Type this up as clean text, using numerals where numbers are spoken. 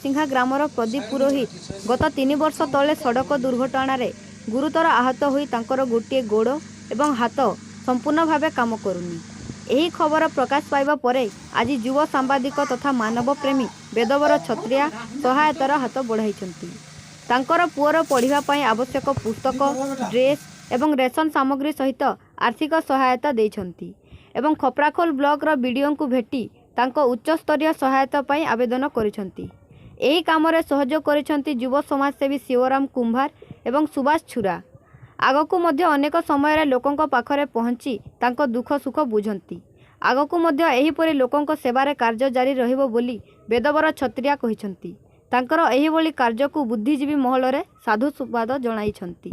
बरसिंघा grammar Pradeep पुरोहित गत 3 वर्ष तले सड़क दुर्घटन गुरुतर आहत होई तांकर गोटे गोड़ एवं हाथ संपूर्ण भावे काम करुनी। यही खबर प्रकाश पाइबा परे आज युव सांबादिक तथा मानव प्रेमी बेदवर छत्रिया सहायतार हाथ बढ़ाइछंती। तांकर पुअर पढ़िबा पई आवश्यक पुस्तक ड्रेस एवं रेशन सामग्री सहित आर्थिक सहायता देइछंती एवं खपराखोल ब्लॉक रो बीडीओ को भेटी तांको उच्च स्तरीय सहायता पई आवेदन करिछंती। एही कामरे सहयोग करिछंती युव समाजसेवी शिवराम कुंभार एवं सुभाष छुरा। आगकू मध्य अनेक समय लोकंक पाखरे पहुंची तांको दुख सुख बुझंती। आगकू मध्य एहीपरि लोकंक सेवारे कार्य जारी रहिबो बोली बेदवर छत्रिया कहिछंती। तांकर एही बोली कार्य को बुद्धिजीवी महल रे साधु सुबाद जणाइछंती।